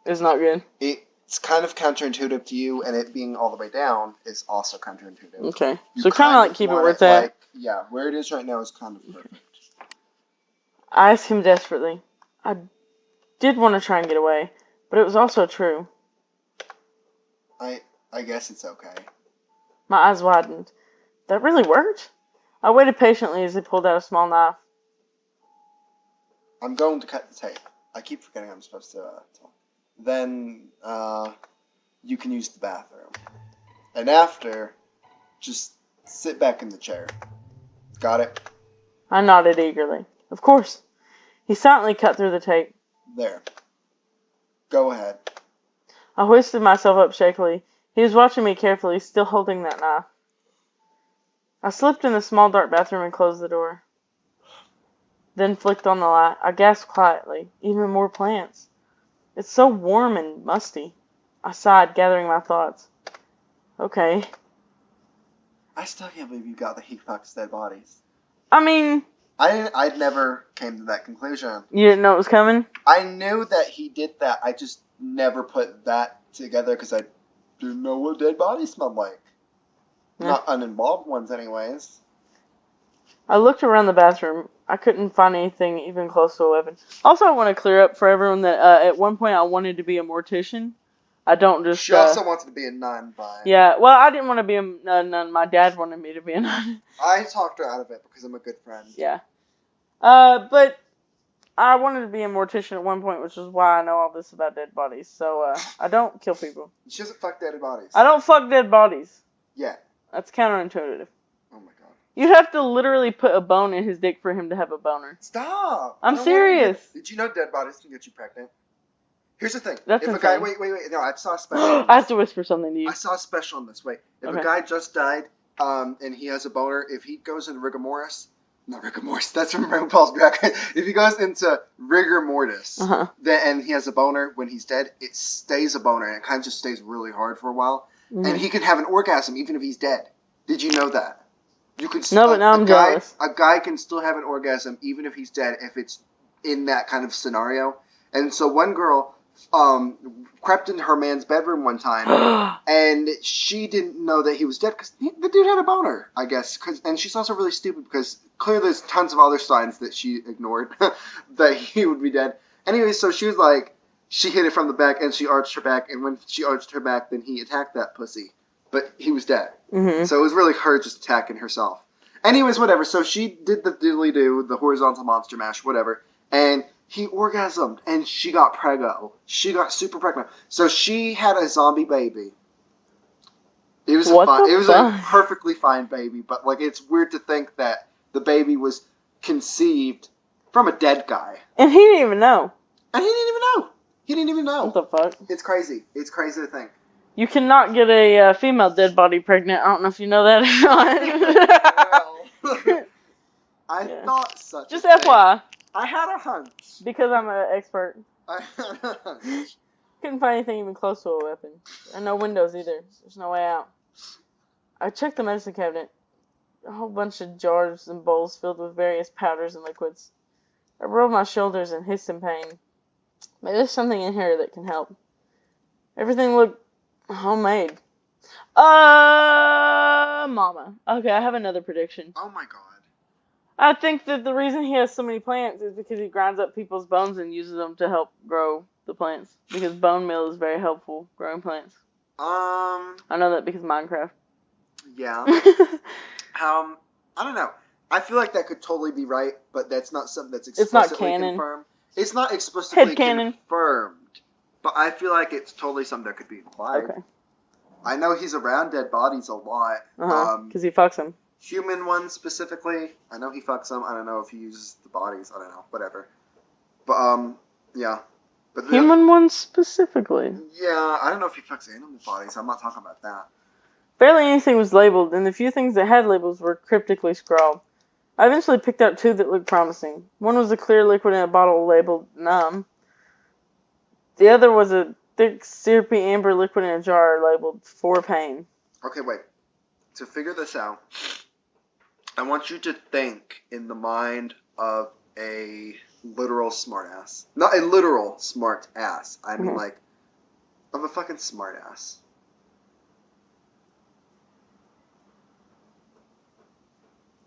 is not good. It's kind of counterintuitive to you, and it being all the way down is also counterintuitive. Okay. So kind of like keep it where it's at. Like, yeah, where it is right now is kind of perfect. I asked him desperately. I did want to try and get away, but it was also true. I guess it's okay. My eyes widened. That really worked? I waited patiently as he pulled out a small knife. I'm going to cut the tape. I keep forgetting I'm supposed to talk. Then, you can use the bathroom. And after, just sit back in the chair. Got it? I nodded eagerly. Of course. He silently cut through the tape. There. Go ahead. I hoisted myself up shakily. He was watching me carefully, still holding that knife. I slipped in the small dark bathroom and closed the door. Then flicked on the light. I gasped quietly. Even more plants. It's so warm and musty. I sighed, gathering my thoughts. Okay. I still can't believe you got that he fucks dead bodies. I mean... I'd never came to that conclusion. You didn't know it was coming? I knew that he did that. I just never put that together because I didn't know what dead bodies smelled like. Yeah. Not uninvolved ones anyways. I looked around the bathroom. I couldn't find anything even close to a weapon. Also, I want to clear up for everyone that at one point I wanted to be a mortician. I don't just... She also wanted to be a nun, but... Yeah, well, I didn't want to be a nun. My dad wanted me to be a nun. I talked her out of it because I'm a good friend. Yeah. But I wanted to be a mortician at one point, which is why I know all this about dead bodies. So, I don't kill people. She doesn't fuck dead bodies. I don't fuck dead bodies. Yeah. That's counterintuitive. Oh my god. You'd have to literally put a bone in his dick for him to have a boner. Stop! I'm serious. Did you know dead bodies can get you pregnant? Here's the thing. That's if insane. a guy, wait. No, I saw a special. I have to whisper something to you. I saw a special on this. Wait. If Okay. a guy just died, and he has a boner, if he goes into rigor mortis, not rigor mortis, that's from RuPaul's Drag Race. If he goes into rigor mortis, and he has a boner when he's dead, it stays a boner, and it kind of just stays really hard for a while. Mm-hmm. And he can have an orgasm even if he's dead. Did you know that? You could. No, but now I'm jealous. A guy can still have an orgasm even if he's dead if it's in that kind of scenario. And so one girl crept into her man's bedroom one time, and she didn't know that he was dead because the dude had a boner, I guess. And she's also really stupid because clearly there's tons of other signs that she ignored that he would be dead. Anyway, so she was like, she hit it from the back and she arched her back, and when she arched her back, then he attacked that pussy. But he was dead. Mm-hmm. So it was really her just attacking herself. Anyways, whatever. So she did the diddly-do, the horizontal monster mash, whatever. And he orgasmed, and she got preggo. She got super pregnant. So she had a zombie baby. It was a perfectly fine baby, but like it's weird to think that the baby was conceived from a dead guy. And he didn't even know. He didn't even know. What the fuck? It's crazy. It's crazy to think. You cannot get a female dead body pregnant. I don't know if you know that or not. Well, I thought such. Just FYI. I had a hunch. Because I'm an expert. I had a hunch. Couldn't find anything even close to a weapon. And no windows either. There's no way out. I checked the medicine cabinet. a whole bunch of jars and bowls filled with various powders and liquids. I rolled my shoulders and hissed in pain. Maybe there's something in here that can help. Everything looked homemade. Mama. Okay, I have another prediction. Oh my god. I think that the reason he has so many plants is because he grinds up people's bones and uses them to help grow the plants. Because bone meal is very helpful growing plants. I know that because Minecraft. Yeah. I don't know. I feel like that could totally be right, but that's not something that's explicitly confirmed. It's not explicitly confirmed, but I feel like it's totally something that could be implied. Okay. I know he's around dead bodies a lot. Because he fucks them. Human ones specifically. I know he fucks them. I don't know if he uses the bodies. I don't know. Whatever. But, yeah. But human ones specifically? Yeah, I don't know if he fucks animal bodies. I'm not talking about that. Barely anything was labeled, and the few things that had labels were cryptically scrawled. I eventually picked out two that looked promising. One was a clear liquid in a bottle labeled numb. The other was a thick, syrupy amber liquid in a jar labeled for pain. Okay, wait. To figure this out, I want you to think in the mind of a literal smartass. Not a literal smart ass. I mean, like, of a fucking smartass.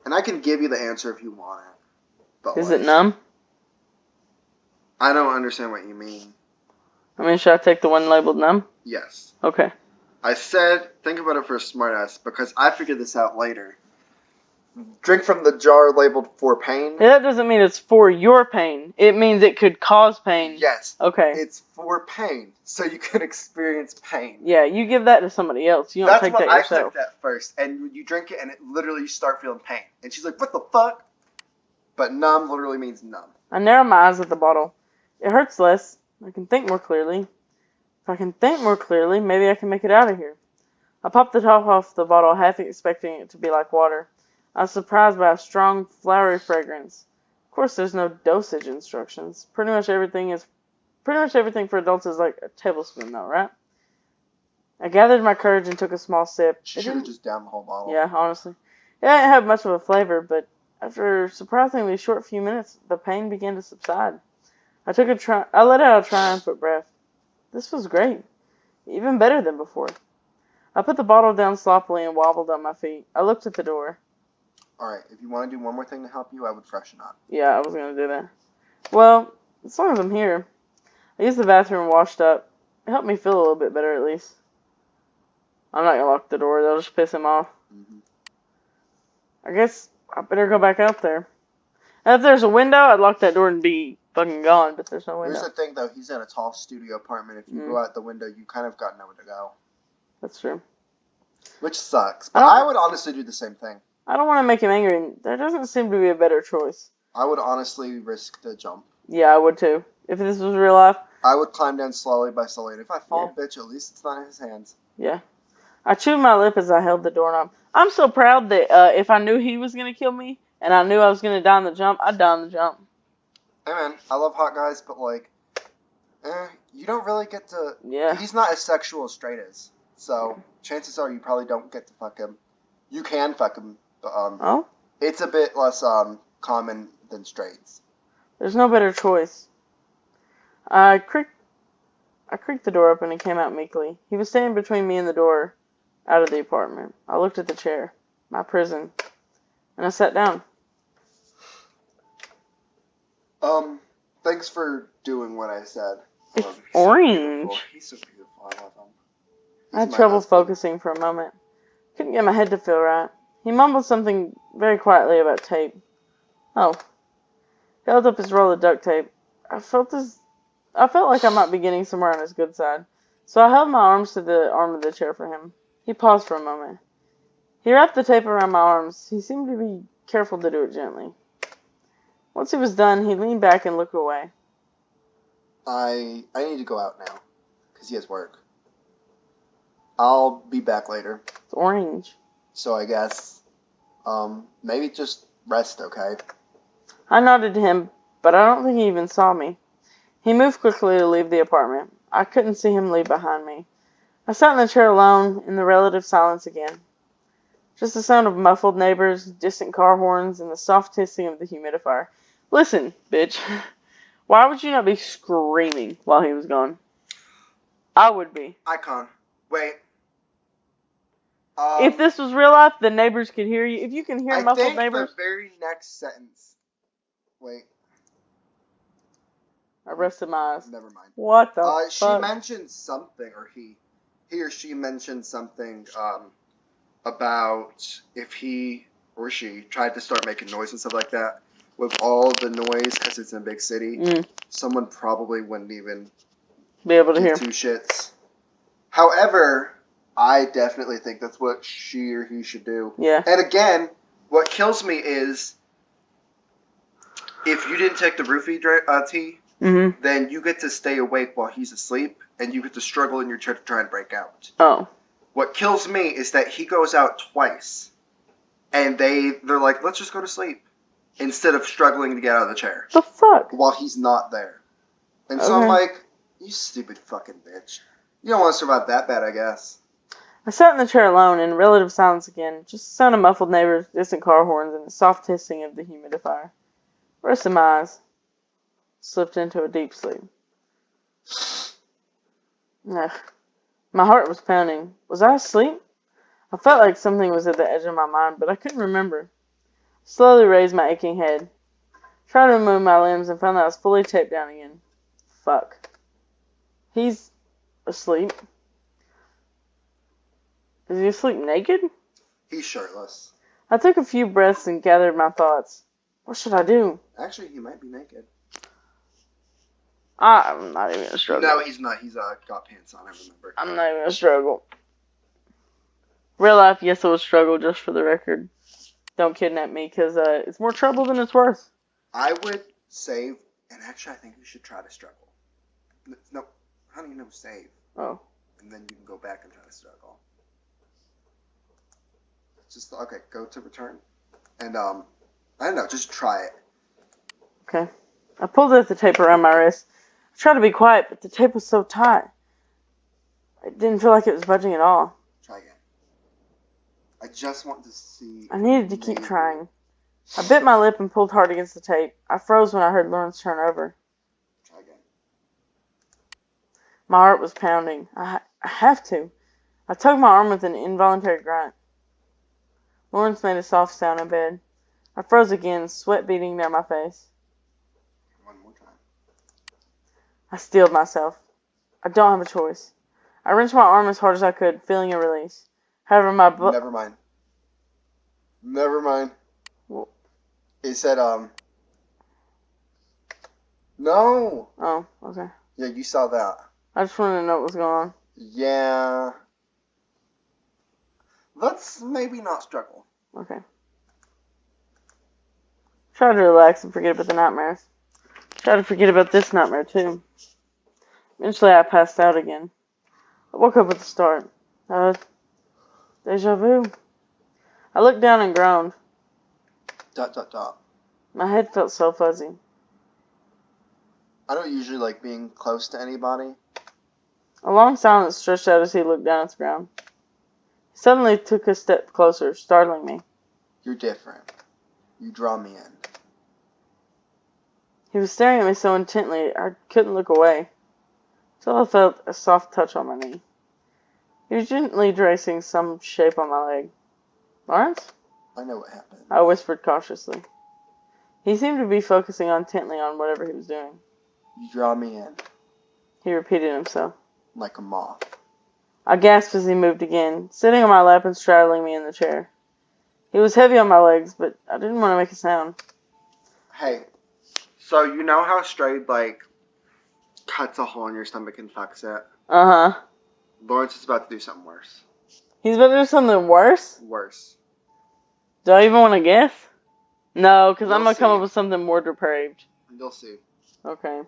And I can give you the answer if you want it. But is it numb? I don't understand what you mean. I mean, should I take the one labeled numb? Yes. Okay. I said, think about it for a smartass, because I figured this out later. Drink from the jar labeled for pain. Yeah, that doesn't mean it's for your pain. It means it could cause pain. Yes. Okay. It's for pain, so you can experience pain. Yeah, you give that to somebody else. You don't take that yourself. That's what I took that first, and you drink it, and it literally you start feeling pain. And she's like, what the fuck? But numb literally means numb. I narrow my eyes at the bottle. It hurts less. I can think more clearly. If I can think more clearly, maybe I can make it out of here. I popped the top off the bottle, half expecting it to be like water. I was surprised by a strong, flowery fragrance. Of course, there's no dosage instructions. Pretty much everything for adults is like a tablespoon, though, right? I gathered my courage and took a small sip. She should have just downed the whole bottle. Yeah, honestly. It didn't have much of a flavor, but after a surprisingly short few minutes, the pain began to subside. I let out a triumphant breath. This was great. Even better than before. I put the bottle down sloppily and wobbled on my feet. I looked at the door. Alright, if you want to do one more thing to help you, I would freshen up. Yeah, I was going to do that. Well, as long as I'm here. I used the bathroom and washed up. It helped me feel a little bit better, at least. I'm not going to lock the door. They'll just piss him off. I guess I better go back out there. And if there's a window, I'd lock that door and be fucking gone, but there's no window. Here's the thing, though. He's in a tall studio apartment. If you go out the window, you kind of got nowhere to go. That's true. Which sucks. But I would honestly do the same thing. I don't want to make him angry, and there doesn't seem to be a better choice. I would honestly risk the jump. Yeah, I would too. If this was real life. I would climb down slowly by slowly. And if I fall, bitch, at least it's not in his hands. Yeah. I chewed my lip as I held the doorknob. I'm so proud that if I knew he was going to kill me, and I knew I was going to die on the jump, I'd die on the jump. Hey man, I love hot guys, but like, you don't really get to... Yeah. He's not as sexual as straight is. So, chances are you probably don't get to fuck him. You can fuck him, but it's a bit less common than straights. There's no better choice. I creaked the door open and came out meekly. He was standing between me and the door out of the apartment. I looked at the chair, my prison, and I sat down. Thanks for doing what I said. It's orange. He's so beautiful. I love him. I had trouble focusing for a moment. Couldn't get my head to feel right. He mumbled something very quietly about tape. Oh. He held up his roll of duct tape. I felt like I might be getting somewhere on his good side. So I held my arms to the arm of the chair for him. He paused for a moment. He wrapped the tape around my arms. He seemed to be careful to do it gently. Once he was done, he leaned back and looked away. I need to go out now, because he has work. I'll be back later. It's orange. So I guess, maybe just rest, okay? I nodded to him, but I don't think he even saw me. He moved quickly to leave the apartment. I couldn't see him leave behind me. I sat in the chair alone, in the relative silence again. Just the sound of muffled neighbors, distant car horns, and the soft hissing of the humidifier. Listen, bitch. Why would you not be screaming while he was gone? I would be. Icon. Wait. If this was real life, the neighbors could hear you. If you can hear muffled neighbors. The very next sentence. Wait. I rested my eyes. Never mind. What the fuck? She mentioned something, or he or she mentioned something about if he or she tried to start making noise and stuff like that. With all the noise, because it's in a big city, someone probably wouldn't even be able to hear. Two shits. However, I definitely think that's what she or he should do. Yeah. And again, what kills me is if you didn't take the roofie tea, then you get to stay awake while he's asleep, and you get to struggle in your chair to try and break out. Oh. What kills me is that he goes out twice, and they're like, let's just go to sleep, instead of struggling to get out of the chair. The fuck? While he's not there. And so I'm like, you stupid fucking bitch. You don't want to survive that bad, I guess. I sat in the chair alone, in relative silence again, just the sound of muffled neighbors, distant car horns, and the soft hissing of the humidifier. Rested my eyes. Slipped into a deep sleep. Ugh. My heart was pounding. Was I asleep? I felt like something was at the edge of my mind, but I couldn't remember. Slowly raised my aching head. Tried to move my limbs and found that I was fully taped down again. Fuck. He's asleep. Is he asleep naked? He's shirtless. I took a few breaths and gathered my thoughts. What should I do? Actually, he might be naked. I'm not even gonna struggle. No, he's not. He's got pants on, I remember. I'm not even gonna struggle. Real life, yes, it was struggle, just for the record. Don't kidnap me, because it's more trouble than it's worth. I would save, and actually I think you should try to struggle. No, how do you know save? Oh. And then you can go back and try to struggle. Just, okay, go to return. And, I don't know, just try it. Okay. I pulled at the tape around my wrist. I tried to be quiet, but the tape was so tight. It didn't feel like it was budging at all. Try again. I just want to see... I needed to keep trying. I bit my lip and pulled hard against the tape. I froze when I heard Lawrence turn over. Try again. My heart was pounding. I have to. I tugged my arm with an involuntary grunt. Lawrence made a soft sound in bed. I froze again, sweat beating down my face. One more time. I steeled myself. I don't have a choice. I wrenched my arm as hard as I could, feeling a release. However, my blood... Never mind. Never mind. Well, he said, No! Oh, okay. Yeah, you saw that. I just wanted to know what was going on. Yeah. Let's maybe not struggle. Okay. Try to relax and forget about the nightmares. Try to forget about this nightmare, too. Eventually, I passed out again. I woke up at the start. Deja vu. I looked down and groaned. ... My head felt so fuzzy. I don't usually like being close to anybody. A long silence stretched out as he looked down at the ground. He suddenly took a step closer, startling me. You're different. You draw me in. He was staring at me so intently I couldn't look away, till I felt a soft touch on my knee. He was gently tracing some shape on my leg. Lawrence? I know what happened. I whispered cautiously. He seemed to be focusing intently on whatever he was doing. You draw me in. He repeated himself. Like a moth. I gasped as he moved again, sitting on my lap and straddling me in the chair. He was heavy on my legs, but I didn't want to make a sound. Hey, so you know how Strayed, cuts a hole in your stomach and fucks it? Uh-huh. Lawrence is about to do something worse. He's about to do something worse? Worse. Do I even want to guess? No, because I'm You'll going to come see. up with something more depraved. You'll see. Okay.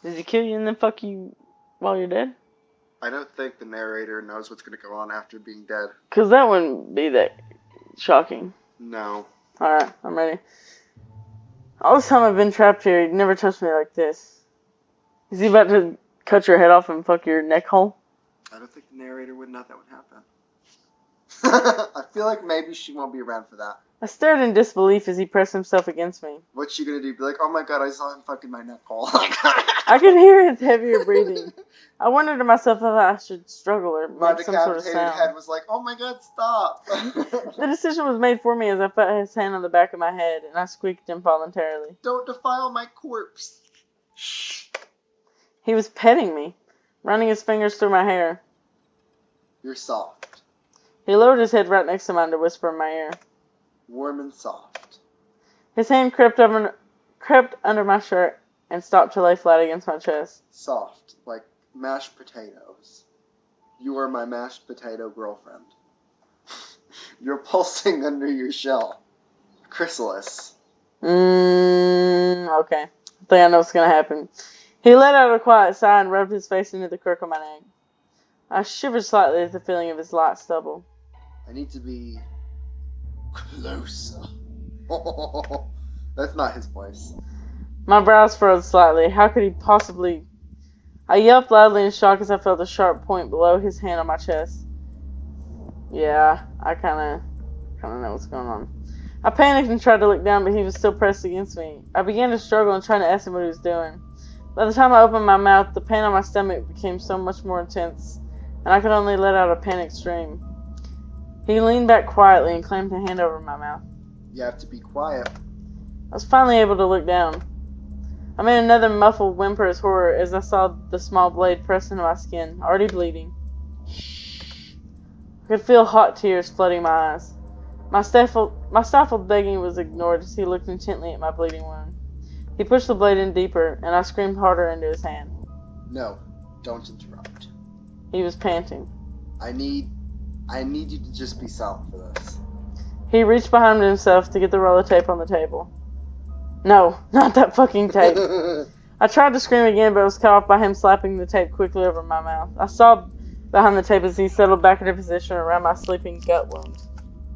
Did he kill you and then fuck you while you're dead? I don't think the narrator knows what's going to go on after being dead. Because that wouldn't be that shocking. No. Alright, I'm ready. All this time I've been trapped here, he'd never touched me like this. Is he about to cut your head off and fuck your neck hole? I don't think the narrator would know that would happen. I feel like maybe she won't be around for that. I stared in disbelief as he pressed himself against me. What's she gonna do? Be like, oh my god, I saw him fucking my neck hole. I could hear his heavier breathing. I wondered to myself if I should struggle or My make some sort of decapitated sound. head was like, oh my god, stop. The decision was made for me as I felt his hand on the back of my head, and I squeaked involuntarily. Don't defile my corpse. Shh. He was petting me, running his fingers through my hair. You're soft. He lowered his head right next to mine to whisper in my ear. Warm and soft. His hand crept under my shirt and stopped to lay flat against my chest. Soft, like mashed potatoes. You are my mashed potato girlfriend. You're pulsing under your shell. Chrysalis. Okay. I think I know what's gonna happen. He let out a quiet sigh and rubbed his face into the crook of my neck. I shivered slightly at the feeling of his light stubble. I need to be closer. That's not his voice. My brows furrowed slightly. How could he possibly... I yelped loudly in shock as I felt a sharp point below his hand on my chest. Yeah, I kinda know what's going on. I panicked and tried to look down, but he was still pressed against me. I began to struggle and trying to ask him what he was doing. By the time I opened my mouth, the pain on my stomach became so much more intense, and I could only let out a panicked scream. He leaned back quietly and clammed a hand over my mouth. You have to be quiet. I was finally able to look down. I made another muffled whimper as horror as I saw the small blade press into my skin, already bleeding. I could feel hot tears flooding my eyes. My stifled begging was ignored as he looked intently at my bleeding wound. He pushed the blade in deeper, and I screamed harder into his hand. No, don't interrupt. He was panting. I need you to just be silent for this. He reached behind himself to get the roll of tape on the table. No, not that fucking tape. I tried to scream again, but was cut off by him slapping the tape quickly over my mouth. I sobbed behind the tape as he settled back into position around my sleeping gut wound.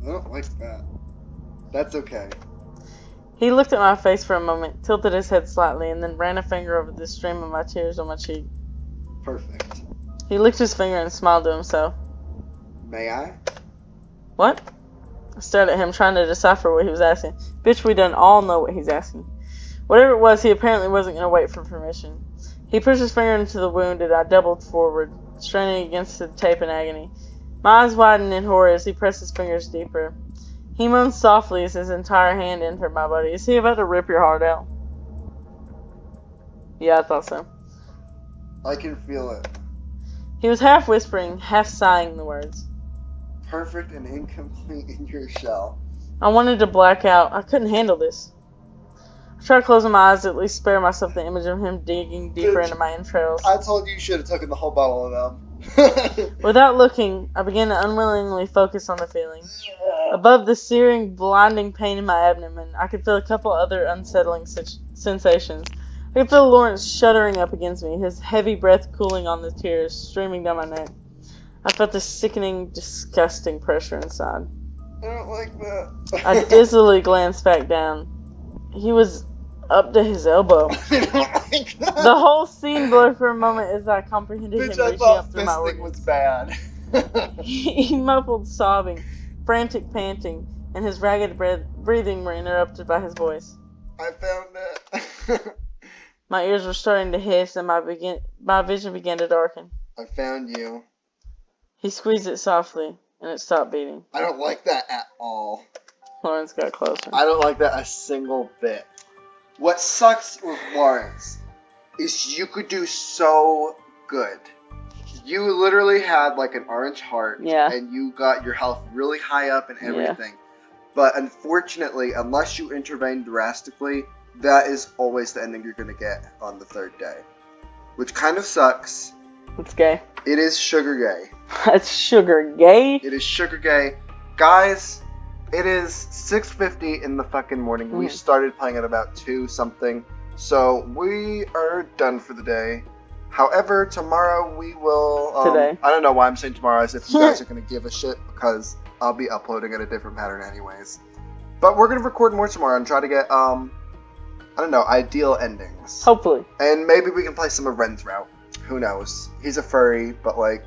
I don't like that. That's okay. He looked at my face for a moment, tilted his head slightly, and then ran a finger over the stream of my tears on my cheek. Perfect. He licked his finger and smiled to himself. May I? What? I stared at him, trying to decipher what he was asking. Bitch, we done all know what he's asking. Whatever it was, he apparently wasn't going to wait for permission. He pushed his finger into the wound, and I doubled forward, straining against the tape in agony. My eyes widened in horror as he pressed his fingers deeper. He moaned softly as his entire hand entered my body. Is he about to rip your heart out? Yeah, I thought so. I can feel it. He was half whispering, half sighing the words. Perfect and incomplete in your shell. I wanted to black out. I couldn't handle this. I tried closing my eyes to at least spare myself the image of him digging deeper into my entrails. I told you should have taken the whole bottle of them. Without looking, I began to unwillingly focus on the feeling. Above the searing, blinding pain in my abdomen, I could feel a couple other unsettling sensations. I could feel Lawrence shuddering up against me, his heavy breath cooling on the tears streaming down my neck. I felt the sickening, disgusting pressure inside. I don't like that. I dizzily glanced back down. He was up to his elbow. I don't like that. The whole scene blurred for a moment as I comprehended him reaching up through my organs. Was bad. He muffled sobbing, frantic panting, and his ragged breathing were interrupted by his voice. I found it. My ears were starting to hiss and my vision began to darken. I found you. He squeezed it softly, and it stopped beating. I don't like that at all. Lawrence got closer. I don't like that a single bit. What sucks with Lawrence is you could do so good. You literally had like an orange heart, yeah, and you got your health really high up and everything. Yeah. But unfortunately, unless you intervene drastically, that is always the ending you're going to get on the third day. Which kind of sucks. It's gay. It is sugar gay. It's sugar gay? It is sugar gay. Guys, it is 6:50 in the fucking morning. We started playing at about 2 something. So we are done for the day. However, tomorrow we will... Today. I don't know why I'm saying tomorrow as if you guys are going to give a shit because I'll be uploading at a different pattern anyways. But we're going to record more tomorrow and try to get, I don't know, ideal endings. Hopefully. And maybe we can play some of Ren's route. Who knows? He's a furry, but like,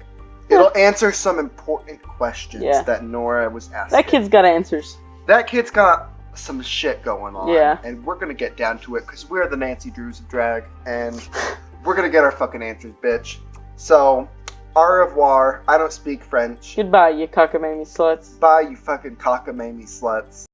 It'll answer some important questions that Norah was asking. That kid's got answers. That kid's got some shit going on. Yeah. And we're gonna get down to it because we're the Nancy Drews of drag, and we're gonna get our fucking answers, bitch. So, au revoir. I don't speak French. Goodbye, you cockamamie sluts. Bye, you fucking cockamamie sluts.